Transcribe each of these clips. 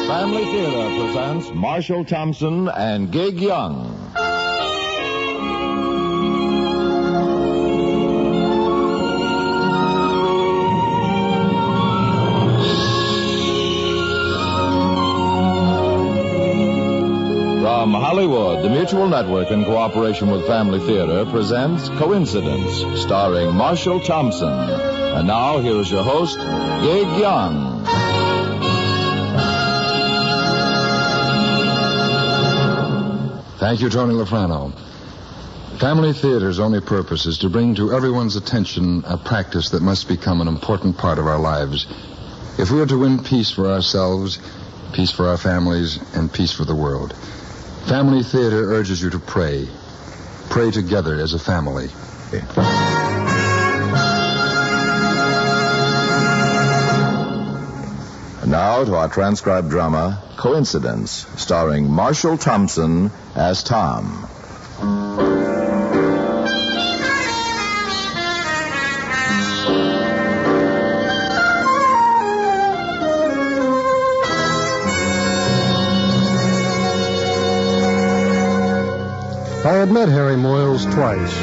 Family Theater presents Marshall Thompson and Gig Young. From Hollywood, the Mutual Network, in cooperation with Family Theater, presents Coincidence, starring Marshall Thompson. And now, here is your host, Gig Young. Thank you, Tony Lafrano. Family Theater's only purpose is to bring to everyone's attention a practice that must become an important part of our lives. If we are to win peace for ourselves, peace for our families, and peace for the world, Family Theater urges you to pray. Pray together as a family. And now to our transcribed drama, Coincidence, starring Marshall Thompson as Tom. I had met Harry Moyles twice.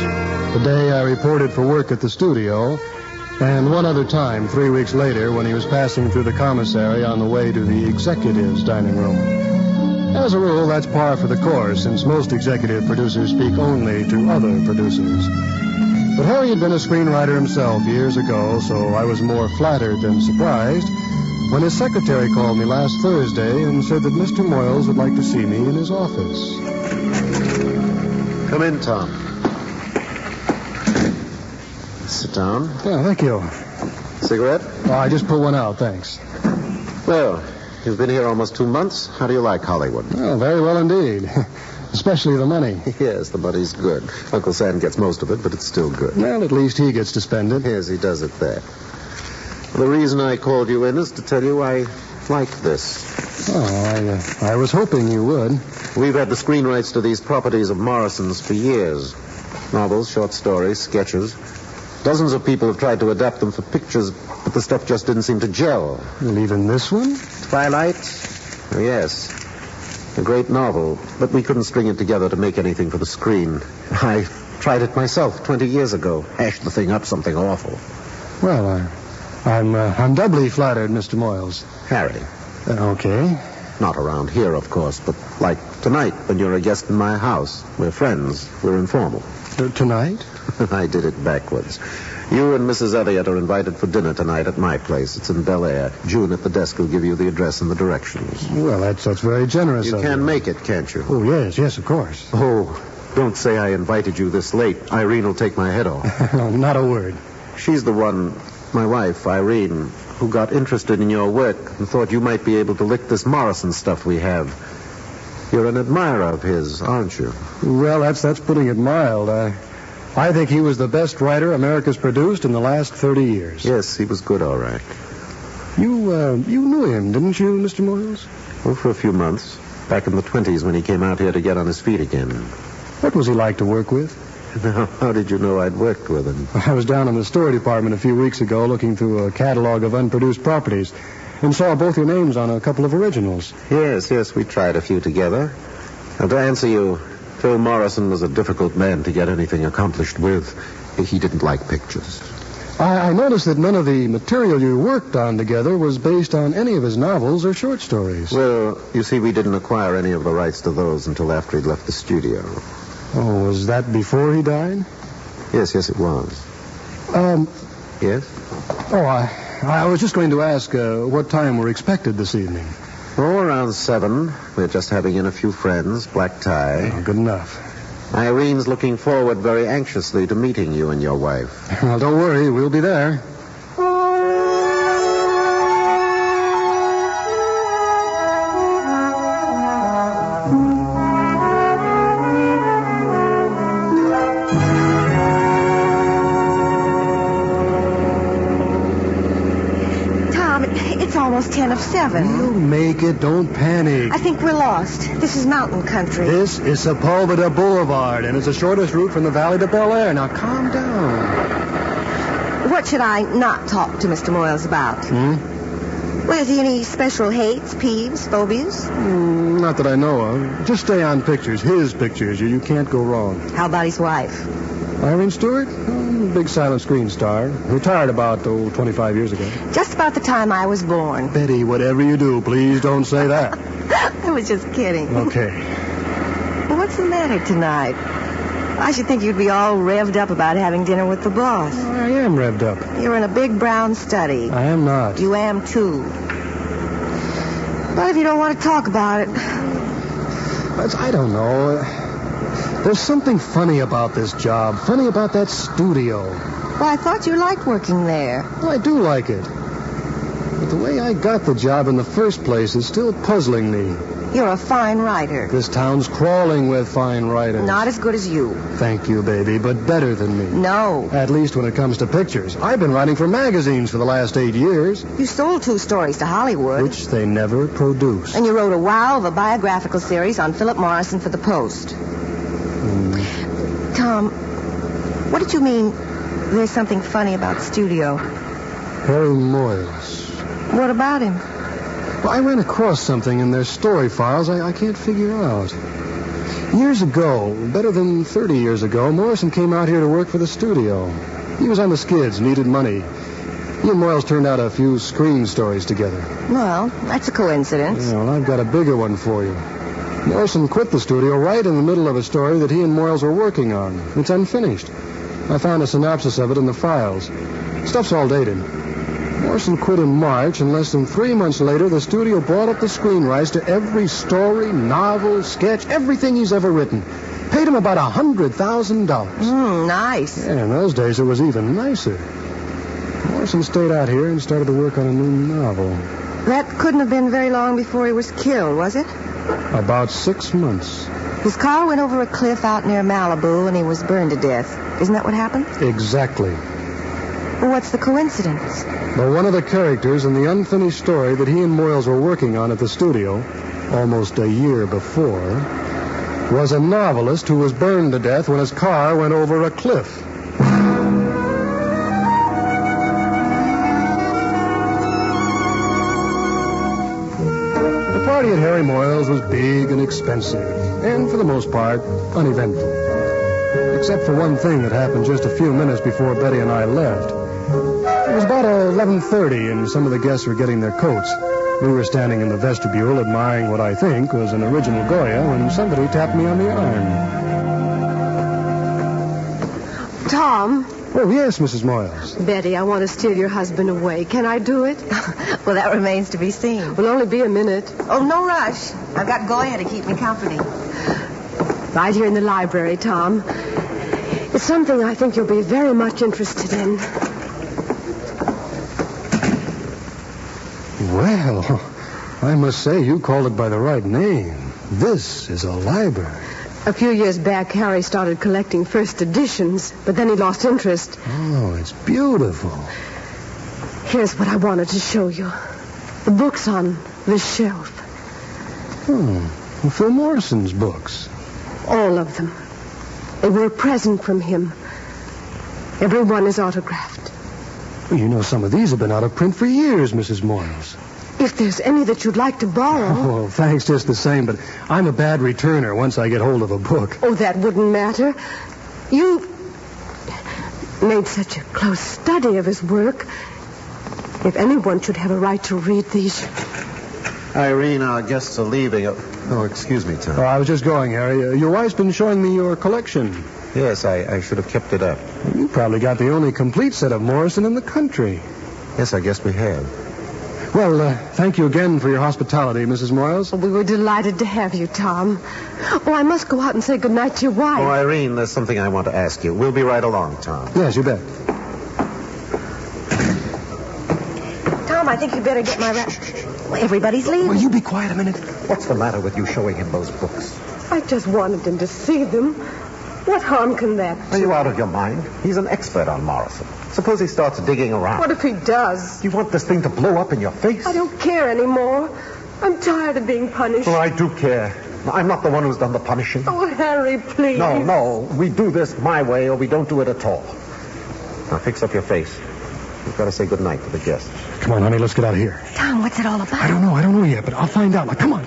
The day I reported for work at the studio, and one other time 3 weeks later when he was passing through the commissary on the way to the executives' dining room. As a rule, that's par for the course, since most executive producers speak only to other producers. But Harry had been a screenwriter himself years ago, so I was more flattered than surprised when his secretary called me last Thursday and said that Mr. Moyles would like to see me in his office. Come in, Tom. Sit down. Yeah, thank you. Cigarette? Oh, I just put one out, thanks. Well, you've been here almost 2 months. How do you like Hollywood? Well, very well indeed. Especially the money. Yes, the money's good. Uncle Sam gets most of it, but it's still good. Well, at least he gets to spend it. Yes, he does it there. The reason I called you in is to tell you I like this. Oh, I was hoping you would. We've had the screen rights to these properties of Morrison's for years. Novels, short stories, sketches. Dozens of people have tried to adapt them for pictures, but the stuff just didn't seem to gel. Well, even this one? Twilight? Oh, yes. A great novel, but we couldn't string it together to make anything for the screen. I tried it myself 20 years ago. Hashed the thing up something awful. Well, I'm doubly flattered, Mr. Moyles. Harry. Okay. Not around here, of course, but like tonight when you're a guest in my house. We're friends. We're informal. Tonight? I did it backwards. You and Mrs. Elliott are invited for dinner tonight at my place. It's in Bel Air. June at the desk will give you the address and the directions. Well, that's very generous of you. You can make it, can't you? Oh, yes, of course. Oh, don't say I invited you this late. Irene will take my head off. Not a word. She's the one, my wife, Irene, who got interested in your work and thought you might be able to lick this Morrison stuff we have. You're an admirer of his, aren't you? Well, that's putting it mild. I think he was the best writer America's produced in the last 30 years. Yes, he was good, all right. You knew him, didn't you, Mr. Moyles? Oh, for a few months. Back in the 20s when he came out here to get on his feet again. What was he like to work with? Now, how did you know I'd worked with him? I was down in the story department a few weeks ago looking through a catalog of unproduced properties and saw both your names on a couple of originals. Yes, we tried a few together. Now, to answer you, Phil Morrison was a difficult man to get anything accomplished with. He didn't like pictures. I noticed that none of the material you worked on together was based on any of his novels or short stories. Well, you see, we didn't acquire any of the rights to those until after he'd left the studio. Oh, was that before he died? Yes, it was. Yes? Oh, I was just going to ask what time we're expected this evening. Oh, around 7. We're just having in a few friends, black tie. Oh, good enough. Irene's looking forward very anxiously to meeting you and your wife. Well, don't worry, we'll be there. It's almost 10 of 7. We'll make it. Don't panic. I think we're lost. This is mountain country. This is Sepulveda Boulevard, and it's the shortest route from the valley to Bel Air. Now, calm down. What should I not talk to Mr. Moyles about? Well, has he any special hates, peeves, phobias? Not that I know of. Just stay on pictures. His pictures. You can't go wrong. How about his wife? Irene Stewart? Big silent screen star. Retired about, 25 years ago. Just about the time I was born. Betty, whatever you do, please don't say that. I was just kidding. Okay. Well, what's the matter tonight? I should think you'd be all revved up about having dinner with the boss. Oh, I am revved up. You're in a big brown study. I am not. You am, too. But if you don't want to talk about it... I don't know. There's something funny about this job. Funny about that studio. Well, I thought you liked working there. Well, I do like it. But the way I got the job in the first place is still puzzling me. You're a fine writer. This town's crawling with fine writers. Not as good as you. Thank you, baby, but better than me. No. At least when it comes to pictures. I've been writing for magazines for the last 8 years. You sold 2 stories to Hollywood. Which they never produced. And you wrote a wow of a biographical series on Philip Morrison for the Post. Tom, what did you mean there's something funny about the studio? Harry Moyles. What about him? Well, I ran across something in their story files I can't figure out. Years ago, better than 30 years ago, Morrison came out here to work for the studio. He was on the skids, needed money. He and Moyles turned out a few screen stories together. Well, that's a coincidence. Yeah, well, I've got a bigger one for you. Morrison quit the studio right in the middle of a story that he and Moyles were working on. It's unfinished. I found a synopsis of it in the files. Stuff's all dated. Morrison quit in March, and less than 3 months later, the studio bought up the screen rights to every story, novel, sketch, everything he's ever written. Paid him about $100,000. Nice. Yeah, in those days, it was even nicer. Morrison stayed out here and started to work on a new novel. That couldn't have been very long before he was killed, was it? About 6 months. His car went over a cliff out near Malibu, and he was burned to death. Isn't that what happened? Exactly. Well, what's the coincidence? Well, one of the characters in the unfinished story that he and Moyles were working on at the studio, almost a year before, was a novelist who was burned to death when his car went over a cliff. The party at Harry Moyles was big and expensive, and for the most part, uneventful. Except for one thing that happened just a few minutes before Betty and I left. It was about 11:30, and some of the guests were getting their coats. We were standing in the vestibule admiring what I think was an original Goya when somebody tapped me on the arm. Tom. Oh, yes, Mrs. Moyles. Betty, I want to steal your husband away. Can I do it? Well, that remains to be seen. Will only be a minute. Oh, no rush. I've got Goya to keep me company. Right here in the library, Tom. It's something I think you'll be very much interested in. Well, I must say you called it by the right name. This is a library. A few years back, Harry started collecting first editions, but then he lost interest. Oh, it's beautiful. Here's what I wanted to show you. The books on this shelf. Well, Phil Morrison's books. All of them. They were a present from him. Every one is autographed. Well, you know, some of these have been out of print for years, Mrs. Moyles. If there's any that you'd like to borrow... Oh, thanks just the same, but I'm a bad returner once I get hold of a book. Oh, that wouldn't matter. You made such a close study of his work. If anyone should have a right to read these... Irene, our guests are leaving. Oh, excuse me, Tom. Oh, I was just going, Harry. Your wife's been showing me your collection. Yes, I should have kept it up. You probably got the only complete set of Morrison in the country. Yes, I guess we have. Well, thank you again for your hospitality, Mrs. Moyles. We were delighted to have you, Tom. Oh, I must go out and say goodnight to your wife. Oh, Irene, there's something I want to ask you. We'll be right along, Tom. Yes, you bet. Tom, I think you better get my wrap. Well, everybody's leaving. Will you be quiet a minute? What's the matter with you showing him those books? I just wanted him to see them. What harm can that do? Are you out of your mind? He's an expert on Morrison. Suppose he starts digging around. What if he does? You want this thing to blow up in your face? I don't care anymore. I'm tired of being punished. Oh, I do care. I'm not the one who's done the punishing. Oh, Harry, please. No. We do this my way or we don't do it at all. Now, fix up your face. We've got to say goodnight to the guests. Come on, honey, let's get out of here. Tom, what's it all about? I don't know yet, but I'll find out. Now, come on.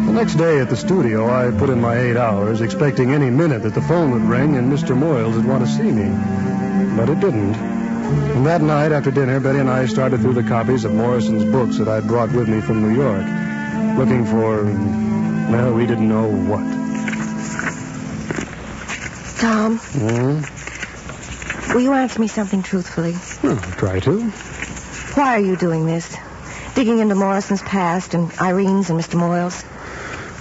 The next day at the studio, I put in my 8 hours, expecting any minute that the phone would ring and Mr. Moyles would want to see me. But it didn't. And that night after dinner, Betty and I started through the copies of Morrison's books that I'd brought with me from New York, looking for, well, we didn't know what. Tom, will you answer me something truthfully? Well, try to. Why are you doing this? Digging into Morrison's past and Irene's and Mr. Moyles?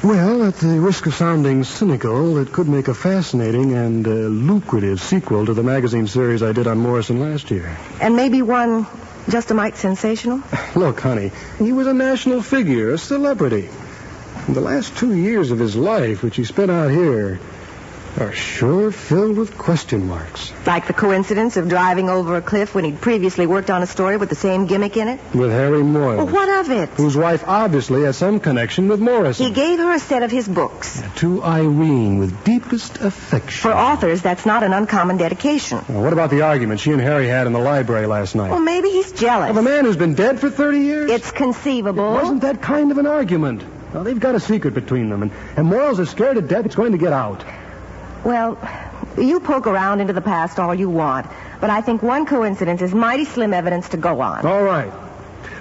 Well, at the risk of sounding cynical, it could make a fascinating and lucrative sequel to the magazine series I did on Morrison last year. And maybe one just a mite sensational? Look, honey, he was a national figure, a celebrity. And the last 2 years of his life, which he spent out here, are sure filled with question marks. Like the coincidence of driving over a cliff when he'd previously worked on a story with the same gimmick in it? With Harry Moyles. Well, what of it? Whose wife obviously has some connection with Morrison. He gave her a set of his books. To Irene with deepest affection. For authors, that's not an uncommon dedication. Well, what about the argument she and Harry had in the library last night? Well, maybe he's jealous. Of a man who's been dead for 30 years? It's conceivable. It wasn't that kind of an argument. Well, they've got a secret between them, and Moyles is scared to death it's going to get out. Well, you poke around into the past all you want, but I think one coincidence is mighty slim evidence to go on. All right.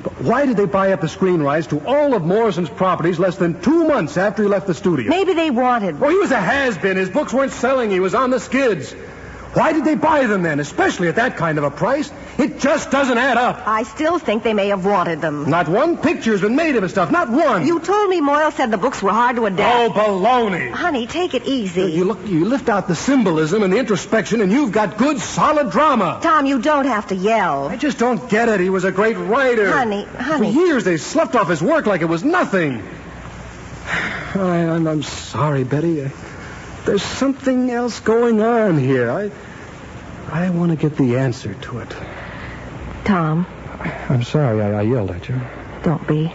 But why did they buy up the screen rights to all of Morrison's properties less than 2 months after he left the studio? Maybe they wanted... Well, he was a has-been. His books weren't selling. He was on the skids. Why did they buy them then, especially at that kind of a price? It just doesn't add up. I still think they may have wanted them. Not one picture's been made of his stuff. Not one. You told me Moyle said the books were hard to adapt. Oh, baloney. Honey, take it easy. You lift out the symbolism and the introspection, and you've got good, solid drama. Tom, you don't have to yell. I just don't get it. He was a great writer. Honey. For years, they slept off his work like it was nothing. I'm sorry, Betty. There's something else going on here. I want to get the answer to it. Tom. I'm sorry I yelled at you. Don't be.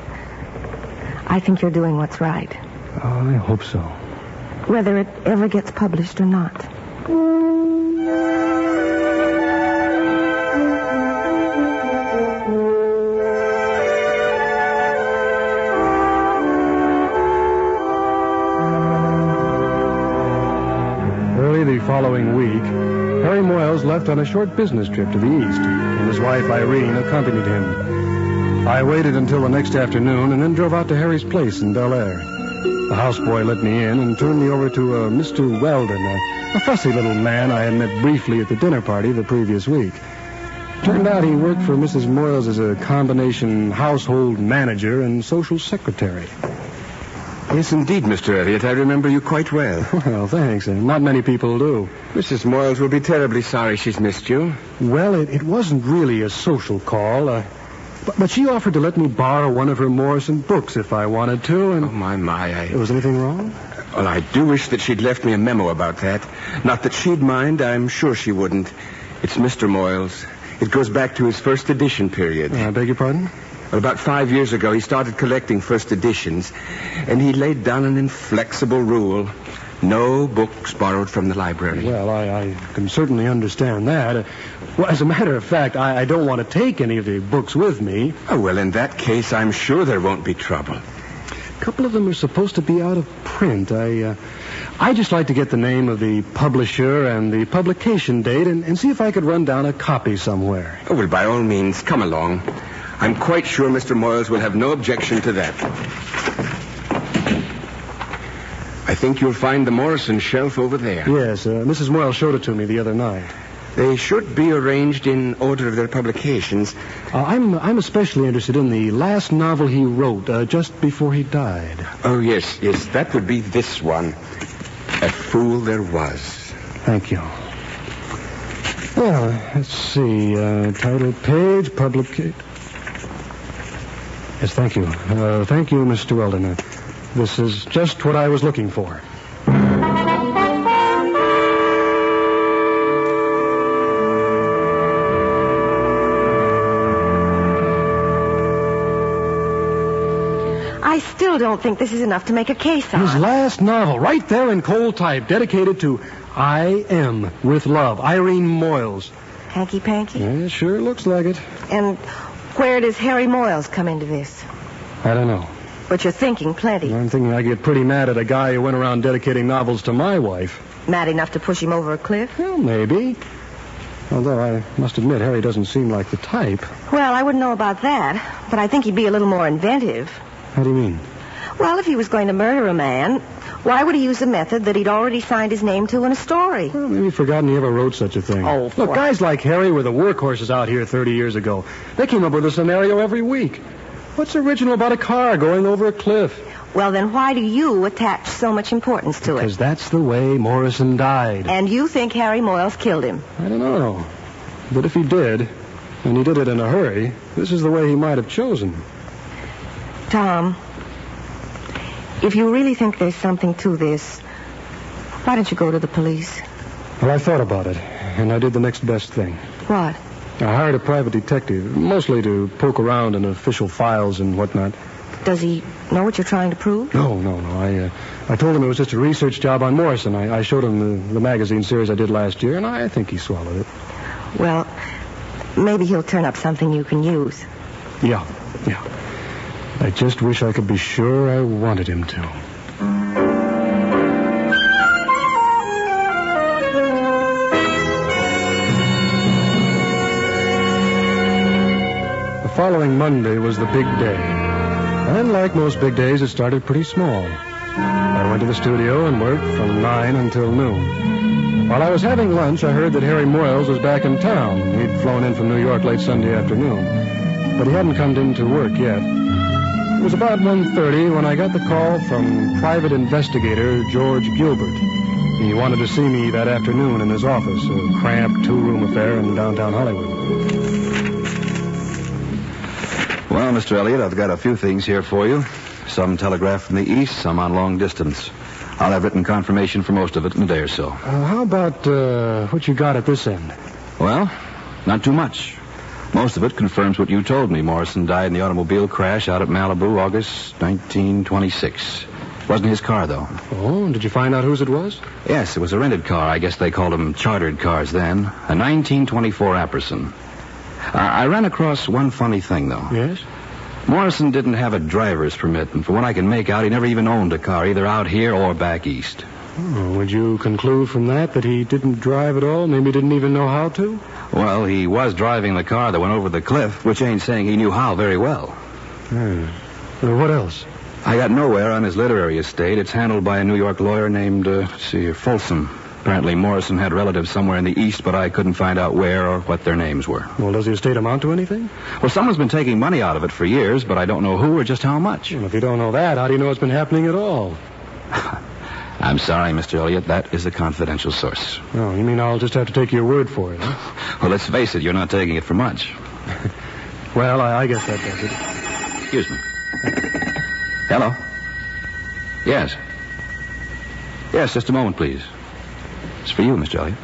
I think you're doing what's right. Oh, I hope so. Whether it ever gets published or not. The following week, Harry Moyles left on a short business trip to the east, and his wife Irene accompanied him. I waited until the next afternoon and then drove out to Harry's place in Bel Air. The houseboy let me in and turned me over to Mr. Weldon, a fussy little man I had met briefly at the dinner party the previous week. Turned out he worked for Mrs. Moyles as a combination household manager and social secretary. Yes, indeed, Mr. Elliot. I remember you quite well. Well, thanks. Not many people do. Mrs. Moyles will be terribly sorry she's missed you. Well, it wasn't really a social call. But she offered to let me borrow one of her Morrison books if I wanted to. And oh, my. Was anything wrong? Well, I do wish that she'd left me a memo about that. Not that she'd mind. I'm sure she wouldn't. It's Mr. Moyles. It goes back to his first edition period. I beg your pardon? Well, about 5 years ago, he started collecting first editions, and he laid down an inflexible rule. No books borrowed from the library. Well, I can certainly understand that. Well, as a matter of fact, I don't want to take any of the books with me. Oh, well, in that case, I'm sure there won't be trouble. A couple of them are supposed to be out of print. I just like to get the name of the publisher and the publication date and see if I could run down a copy somewhere. Oh, well, by all means, come along. I'm quite sure Mr. Moyles will have no objection to that. I think you'll find the Morrison shelf over there. Yes, Mrs. Moyles showed it to me the other night. They should be arranged in order of their publications. I'm especially interested in the last novel he wrote just before he died. Oh, yes, that would be this one. A Fool There Was. Thank you. Well, let's see. Title page, publication. Yes, thank you. Thank you, Mr. Weldon. This is just what I was looking for. I still still don't think this is enough to make a case on. His last novel, right there in cold type, dedicated to I Am With Love, Irene Moyles. Hanky-panky? Yeah, it sure looks like it. And where does Harry Moyles come into this? I don't know. But you're thinking plenty. I'm thinking I get pretty mad at a guy who went around dedicating novels to my wife. Mad enough to push him over a cliff? Well, maybe. Although I must admit, Harry doesn't seem like the type. Well, I wouldn't know about that, but I think he'd be a little more inventive. How do you mean? Well, if he was going to murder a man, why would he use a method that he'd already signed his name to in a story? Well, maybe he'd forgotten he ever wrote such a thing. Oh, look, guys like Harry were the workhorses out here 30 years ago. They came up with a scenario every week. What's original about a car going over a cliff? Well, then why do you attach so much importance to it? Because that's the way Morrison died. And you think Harry Moyles killed him? I don't know. But if he did, and he did it in a hurry, this is the way he might have chosen. Tom, if you really think there's something to this, why don't you go to the police? Well, I thought about it, and I did the next best thing. What? I hired a private detective, mostly to poke around in official files and whatnot. Does he know what you're trying to prove? No. I told him it was just a research job on Morrison. I showed him the magazine series I did last year, and I think he swallowed it. Well, maybe he'll turn up something you can use. Yeah. I just wish I could be sure I wanted him to. The following Monday was the big day. And like most big days, it started pretty small. I went to the studio and worked from 9 until noon. While I was having lunch, I heard that Harry Moyles was back in town. He'd flown in from New York late Sunday afternoon. But he hadn't come in to work yet. It was about 1:30 when I got the call from private investigator George Gilbert. He wanted to see me that afternoon in his office, a cramped two-room affair in downtown Hollywood. Well, Mr. Elliott, I've got a few things here for you. Some telegraphed from the east, some on long distance. I'll have written confirmation for most of it in a day or so. How about what you got at this end? Well, not too much. Most of it confirms what you told me. Morrison died in the automobile crash out at Malibu, August 1926. Wasn't his car, though. Oh, did you find out whose it was? Yes, it was a rented car. I guess they called them chartered cars then. A 1924 Apperson. I ran across one funny thing, though. Yes? Morrison didn't have a driver's permit, and from what I can make out, he never even owned a car, either out here or back east. Oh, would you conclude from that he didn't drive at all? Maybe didn't even know how to? Well, he was driving the car that went over the cliff, which ain't saying he knew how very well. What else? I got nowhere on his literary estate. It's handled by a New York lawyer named, Folsom. Apparently Morrison had relatives somewhere in the east, but I couldn't find out where or what their names were. Well, does the estate amount to anything? Well, someone's been taking money out of it for years, but I don't know who or just how much. Well, if you don't know that, how do you know it's been happening at all? I'm sorry, Mr. Elliott. That is a confidential source. Oh, you mean I'll just have to take your word for it, huh? Well, let's face it, you're not taking it for much. Well, I guess that does it. Excuse me. Hello? Yes. Yes, just a moment, please. It's for you, Mr. Elliott.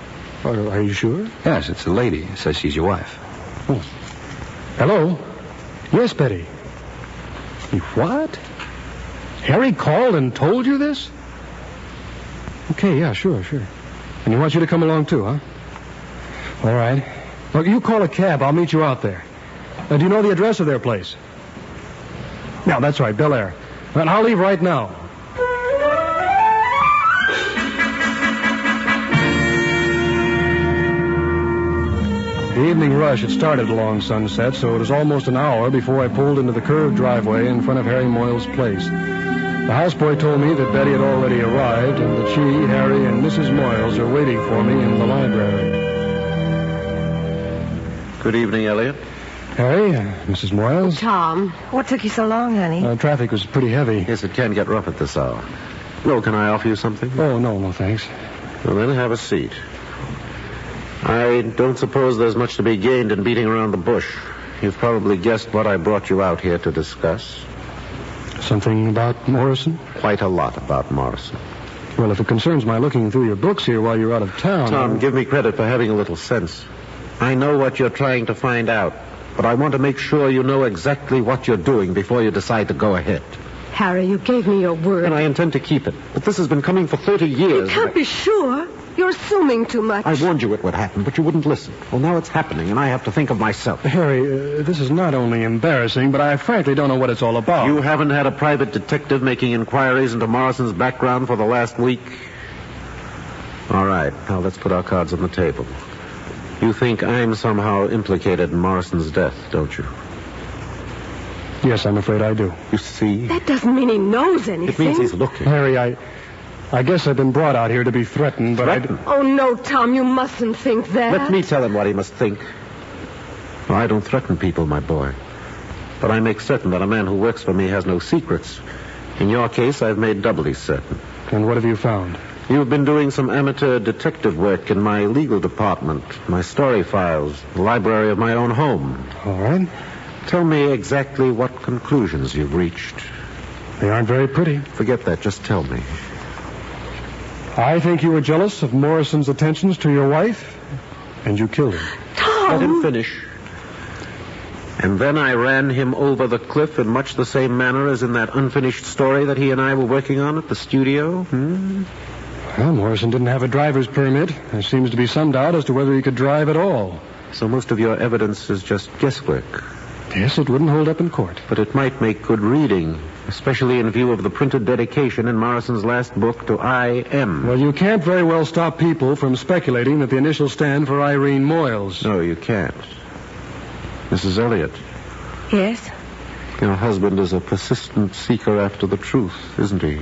Oh, are you sure? Yes, it's a lady. It says she's your wife. Oh. Hello? Yes, Betty. What? Harry called and told you this? Okay, yeah, sure. And he wants you to come along, too, huh? All right. Look, you call a cab. I'll meet you out there. Do you know the address of their place? No, that's right, Bel Air. And I'll leave right now. The evening rush had started along Sunset, so it was almost an hour before I pulled into the curved driveway in front of Harry Moyles' place. The houseboy told me that Betty had already arrived and that she, Harry, and Mrs. Moyles are waiting for me in the library. Good evening, Elliot. Harry, Mrs. Moyles. Tom. What took you so long, honey? Traffic was pretty heavy. Yes, it can get rough at this hour. No, can I offer you something? Oh, no, thanks. Well, then have a seat. I don't suppose there's much to be gained in beating around the bush. You've probably guessed what I brought you out here to discuss. Something about Morrison? Quite a lot about Morrison. Well, if it concerns my looking through your books here while you're out of town... Tom, give me credit for having a little sense. I know what you're trying to find out, but I want to make sure you know exactly what you're doing before you decide to go ahead. Harry, you gave me your word. And I intend to keep it. But this has been coming for 30 years. You can't be sure. You're assuming too much. I warned you it would happen, but you wouldn't listen. Well, now it's happening, and I have to think of myself. Harry, this is not only embarrassing, but I frankly don't know what it's all about. You haven't had a private detective making inquiries into Morrison's background for the last week? All right. Now let's put our cards on the table. You think I'm somehow implicated in Morrison's death, don't you? Yes, I'm afraid I do. You see? That doesn't mean he knows anything. It means he's looking. Harry, I guess I've been brought out here to be threatened, but Threatened? Oh, no, Tom, you mustn't think that. Let me tell him what he must think. Well, I don't threaten people, my boy. But I make certain that a man who works for me has no secrets. In your case, I've made doubly certain. And what have you found? You've been doing some amateur detective work in my legal department, my story files, the library of my own home. All right. Tell me exactly what conclusions you've reached. They aren't very pretty. Forget that. Just tell me. I think you were jealous of Morrison's attentions to your wife, and you killed him. Tom! Let him finish. And then I ran him over the cliff in much the same manner as in that unfinished story that he and I were working on at the studio. Well, Morrison didn't have a driver's permit. There seems to be some doubt as to whether he could drive at all. So most of your evidence is just guesswork. Yes, it wouldn't hold up in court. But it might make good reading, especially in view of the printed dedication in Morrison's last book to I.M. Well, you can't very well stop people from speculating that the initials stand for Irene Moyles. No, you can't. Mrs. Elliott. Yes? Your husband is a persistent seeker after the truth, isn't he?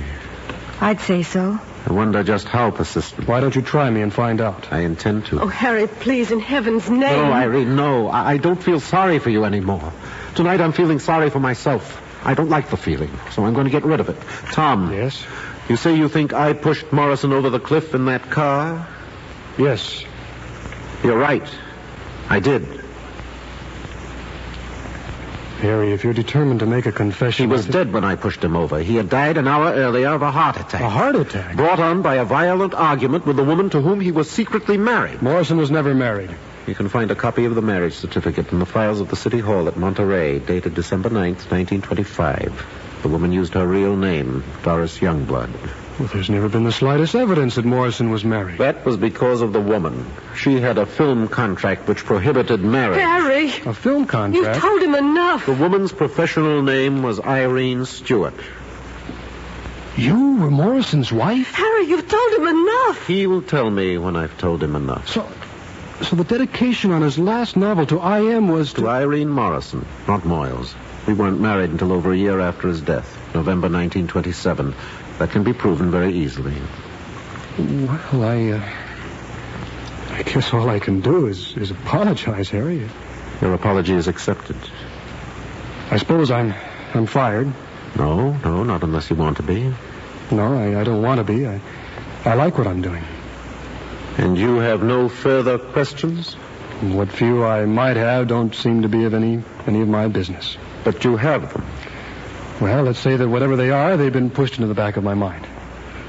I'd say so. I wonder just how persistent. Why don't you try me and find out? I intend to. Oh, Harry, please, in heaven's name. No, Irene, no. I don't feel sorry for you anymore. Tonight I'm feeling sorry for myself. I don't like the feeling, so I'm going to get rid of it. Tom. Yes? You say you think I pushed Morrison over the cliff in that car? Yes. You're right. I did. Harry, if you're determined to make a confession... He was dead when I pushed him over. He had died an hour earlier of a heart attack. A heart attack? Brought on by a violent argument with the woman to whom he was secretly married. Morrison was never married. You can find a copy of the marriage certificate in the files of the City Hall at Monterey, dated December 9th, 1925. The woman used her real name, Doris Youngblood. Well, there's never been the slightest evidence that Morrison was married. That was because of the woman. She had a film contract which prohibited marriage. Harry! A film contract? You told him enough. The woman's professional name was Irene Stewart. You were Morrison's wife? Harry, you've told him enough. He will tell me when I've told him enough. So the dedication on his last novel to I.M. was to Irene Morrison, not Moyles. We weren't married until over a year after his death, November 1927. That can be proven very easily. Well, I guess all I can do is apologize, Harry. Your apology is accepted. I suppose I'm fired. No, not unless you want to be. No, I don't want to be. I like what I'm doing. And you have no further questions? What few I might have don't seem to be of any of my business. But you have them. Well, let's say that whatever they are, they've been pushed into the back of my mind.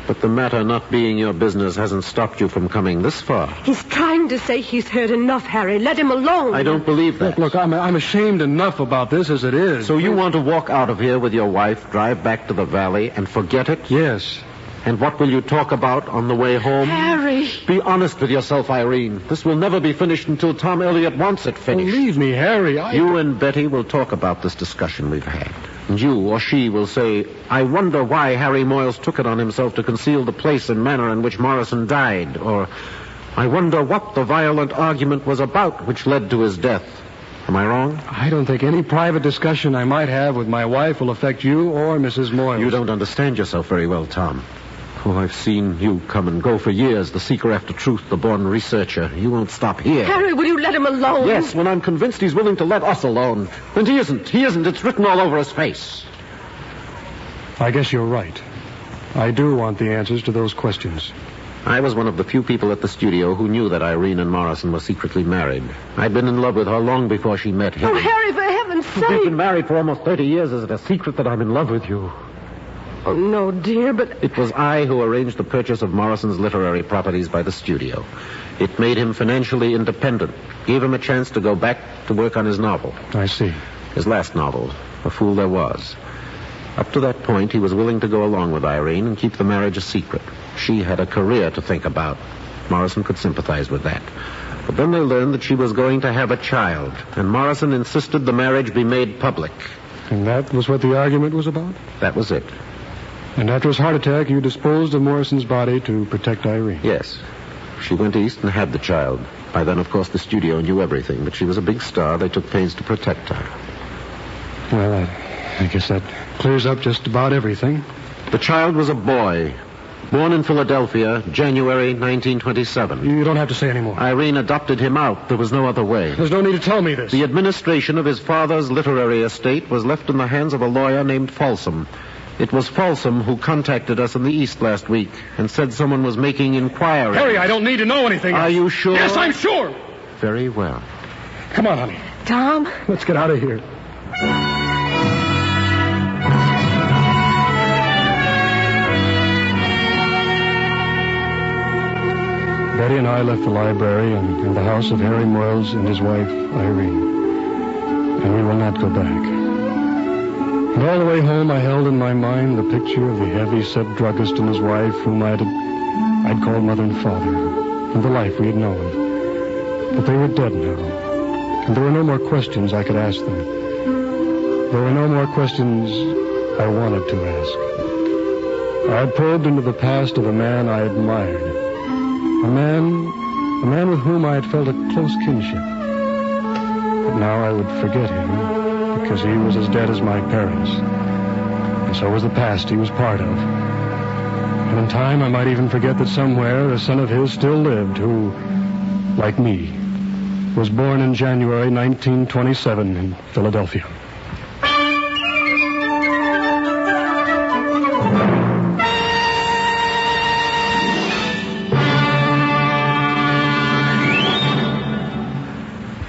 But the matter not being your business hasn't stopped you from coming this far. He's trying to say he's heard enough, Harry. Let him alone. I don't believe that. Look, I'm ashamed enough about this as it is. So you want to walk out of here with your wife, drive back to the valley, and forget it? Yes. And what will you talk about on the way home? Harry! Be honest with yourself, Irene. This will never be finished until Tom Elliott wants it finished. Believe me, Harry, You and Betty will talk about this discussion we've had. And you or she will say, I wonder why Harry Moyles took it on himself to conceal the place and manner in which Morrison died. Or, I wonder what the violent argument was about which led to his death. Am I wrong? I don't think any private discussion I might have with my wife will affect you or Mrs. Moyles. You don't understand yourself very well, Tom. Oh, I've seen you come and go for years, the seeker after truth, the born researcher. You won't stop here. Harry, will you let him alone? Yes, when I'm convinced he's willing to let us alone. And he isn't. He isn't. It's written all over his face. I guess you're right. I do want the answers to those questions. I was one of the few people at the studio who knew that Irene and Morrison were secretly married. I'd been in love with her long before she met him. Oh, Harry, for heaven's sake. We've been married for almost 30 years. Is it a secret that I'm in love with you? Oh, no, dear, but... It was I who arranged the purchase of Morrison's literary properties by the studio. It made him financially independent, gave him a chance to go back to work on his novel. I see. His last novel, A Fool There Was. Up to that point, he was willing to go along with Irene and keep the marriage a secret. She had a career to think about. Morrison could sympathize with that. But then they learned that she was going to have a child, and Morrison insisted the marriage be made public. And that was what the argument was about? That was it. And after his heart attack, you disposed of Morrison's body to protect Irene? Yes. She went east and had the child. By then, of course, the studio knew everything, but she was a big star. They took pains to protect her. Well, I guess that clears up just about everything. The child was a boy, born in Philadelphia, January 1927. You don't have to say any more. Irene adopted him out. There was no other way. There's no need to tell me this. The administration of his father's literary estate was left in the hands of a lawyer named Folsom. It was Folsom who contacted us in the East last week and said someone was making inquiries. Harry, I don't need to know anything. Are you sure? Yes, I'm sure. Very well. Come on, honey. Tom? Let's get out of here. Betty and I left the library and the house of Harry Moyles and his wife, Irene. And we will not go back. And all the way home, I held in my mind the picture of the heavy-set druggist and his wife, whom I'd called mother and father, and the life we had known. But they were dead now, and there were no more questions I could ask them. There were no more questions I wanted to ask. I had probed into the past of a man I admired, a man with whom I had felt a close kinship. But now I would forget him, because he was as dead as my parents. And so was the past he was part of. And in time, I might even forget that somewhere a son of his still lived who, like me, was born in January 1927 in Philadelphia.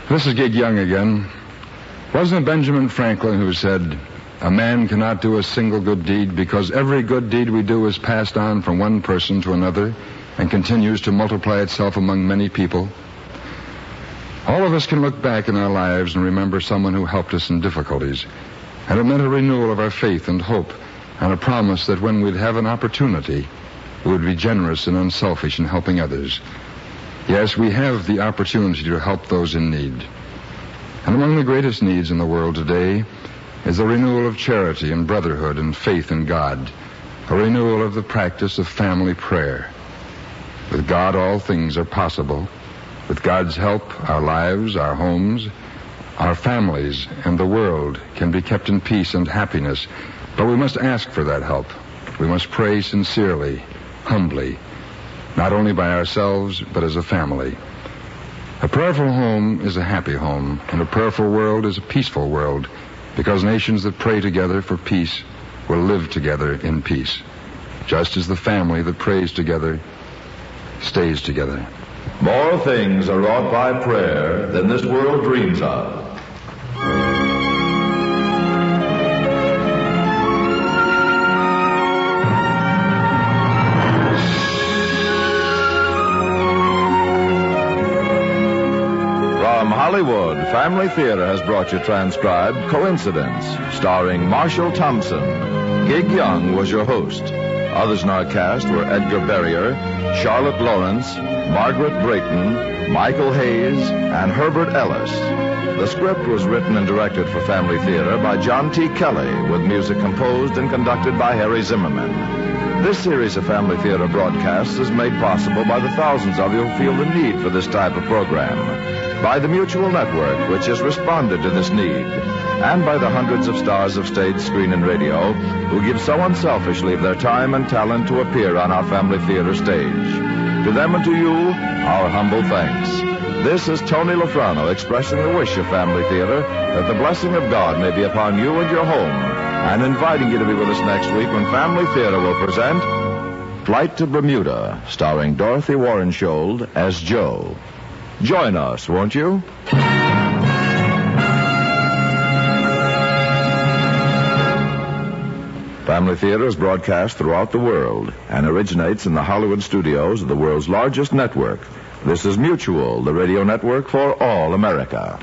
This is Gig Young again. Wasn't it Benjamin Franklin who said, "A man cannot do a single good deed because every good deed we do is passed on from one person to another and continues to multiply itself among many people"? All of us can look back in our lives and remember someone who helped us in difficulties. And it meant a renewal of our faith and hope and a promise that when we'd have an opportunity, we would be generous and unselfish in helping others. Yes, we have the opportunity to help those in need. And among the greatest needs in the world today is the renewal of charity and brotherhood and faith in God, a renewal of the practice of family prayer. With God, all things are possible. With God's help, our lives, our homes, our families, and the world can be kept in peace and happiness. But we must ask for that help. We must pray sincerely, humbly, not only by ourselves, but as a family. A prayerful home is a happy home, and a prayerful world is a peaceful world, because nations that pray together for peace will live together in peace, just as the family that prays together stays together. More things are wrought by prayer than this world dreams of. From Hollywood, Family Theater has brought you transcribed Coincidence, starring Marshall Thompson. Gig Young was your host. Others in our cast were Edgar Berrier, Charlotte Lawrence, Margaret Brayton, Michael Hayes, and Herbert Ellis. The script was written and directed for Family Theater by John T. Kelly, with music composed and conducted by Harry Zimmerman. This series of Family Theater broadcasts is made possible by the thousands of you who feel the need for this type of program, by the Mutual Network, which has responded to this need, and by the hundreds of stars of stage, screen, and radio who give so unselfishly of their time and talent to appear on our Family Theater stage. To them and to you, our humble thanks. This is Tony Lofrano expressing the wish of Family Theater that the blessing of God may be upon you and your home, and inviting you to be with us next week when Family Theater will present Flight to Bermuda, starring Dorothy Warrenshold as Jo. Join us, won't you? Family Theater is broadcast throughout the world and originates in the Hollywood studios of the world's largest network. This is Mutual, the radio network for all America.